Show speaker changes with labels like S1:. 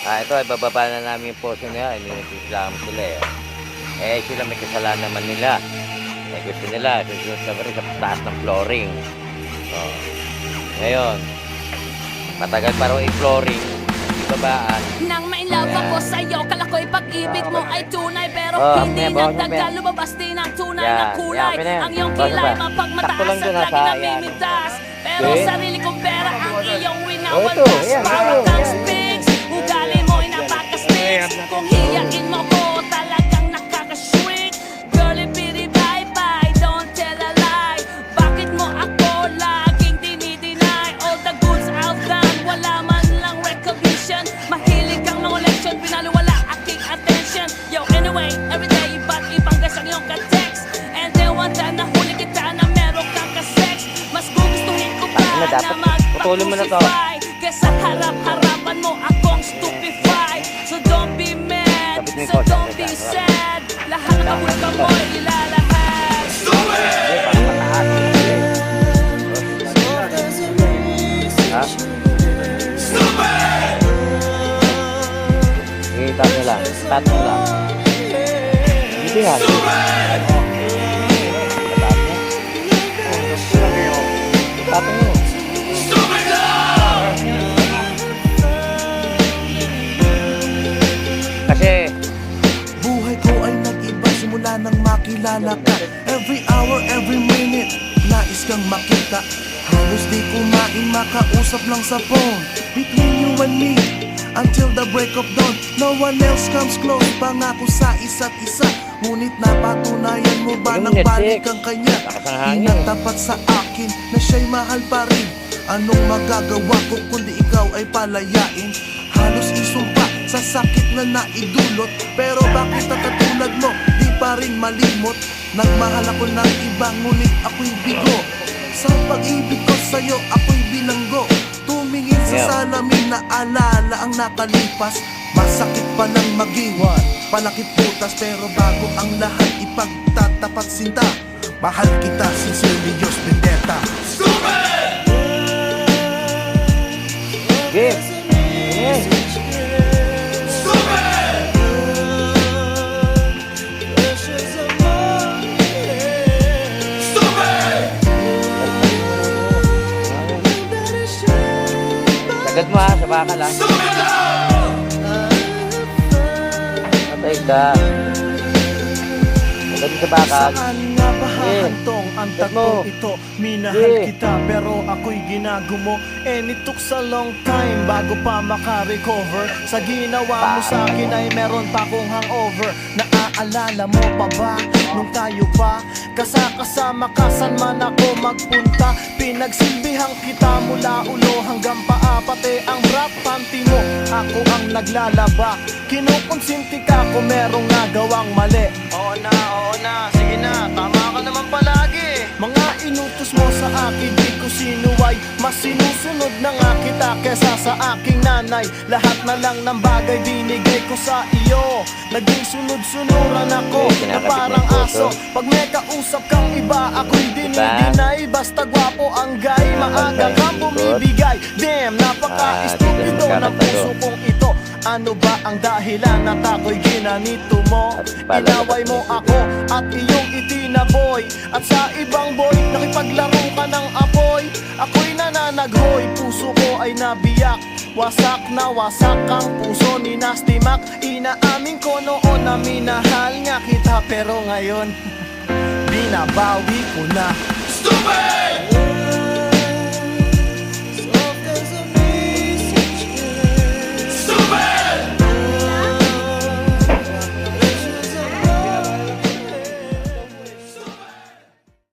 S1: Ito ay bababa na namin yung poso nila. Inireklamo sila eh. Sila may kasalanan naman nila. Gusto nila, susunod na rin sa taas ng flooring. Ngayon, matagal pa raw i-flooring. Babaan.
S2: Nang ma-inlove ako sa'yo, kala ko ipag-ibig mo ay tunay. Pero hindi nagtagal, lumabas din ang tunay na kulay. Ang iyong kilay, mapagmataas at lagi namimitas. Pero sarili kong pera ang iyong winawalas. Para kang Sphinx, ugali mo ay napaka-sticks. Kung hiyain mo ko, talagang nakaka-shrink. Girlie, pity, bye-bye, don't tell a lie. Bakit mo ako laging dinideny? All the goods I've done, wala man lang recognition. Mahilig kang mangoleksyon, pinaliwala aking attention. Yo, anyway, everyday iba't ibang guys ang iyong ka-text. And then one time nahuli kita na meron kang ka-sex. Mas gugustuhin ko pa na magpag-crucify kesa harap-harapan mo akong stupefy. So don't be mad, so don't be sad. Lahat ng kabulkan mo ay ilalahad.
S1: Start nyo lang. Start nyo lang. Hindi yan. Start nyo. Kasi
S3: buhay ko ay nag-iba simula nang makilala ka. Every hour, every minute, nais kang makita. Halos di kumain, makausap lang sa phone. Between you and me, until the break of dawn. No one else comes close, pangako sa isa't isa. Ngunit napatunayan mo ba nang balik ang kanya? Di natapat sa akin na siya'y mahal pa rin. Anong magagawa ko kundi ikaw ay palayain? Halos isumpa sa sakit na naidulot. Pero bakit ang katulad mo di pa rin malimot? Nagmahal ako ng iba ngunit ako'y bigo. Sa pag-ibig ko sa'yo ako'y bilanggo. Tumingin sa salamin na alala ang nakalipas. Masakit pa lang maging palakit putas. Pero bago ang lahat ipagtatapat sinta. Mahal kita sincerely, Diyos Vendetta.
S1: game. Sagad mo ha, sa baka lang. Patay ka. Sagad mo sa baka.
S3: Saan nga ba hahantong ang takong ito? Minahal kita pero ako'y ginagumo. And it took a long time bago pa maka-recover. Sa ginawa mo sa akin ay meron pa akong hangover. Naaalala mo pa ba nung tayo pa kasama ka saan man ako magpunta? Pinagsilbihan kita mula ulo hanggang paa. Pati ang bra panty mo ako ang naglalaba. Kinukonsinti ka kung merong nagawang mali. Oo na, sige na, tama ka naman palagi. Mga inutos mo sa akin di ko sinuway. Mas sinusunod na nga kita kesa sa aking nanay. Lahat na lang ng bagay binigay ko sa iyo. Naging sunod-sunuran ako na parang aso. Pag may kausap kang iba ako'y dinidinay. Basta gwapo ang guy, maaga kang bumibigay. Damn, napaka-estupido ng puso kong ito. Ano ba ang dahilan na ako'y ginanito mo? Inaway mo ako at iyong itinaboy. At sa ibang boy, nakipaglaro ka ng apoy. Ako'y nananaghoy, puso ko ay nabiyak. Wasak na wasak ang puso ni Nasty Mac. Inaamin ko noon na minahal nga kita. Pero ngayon, binabawi ko na. Stupid!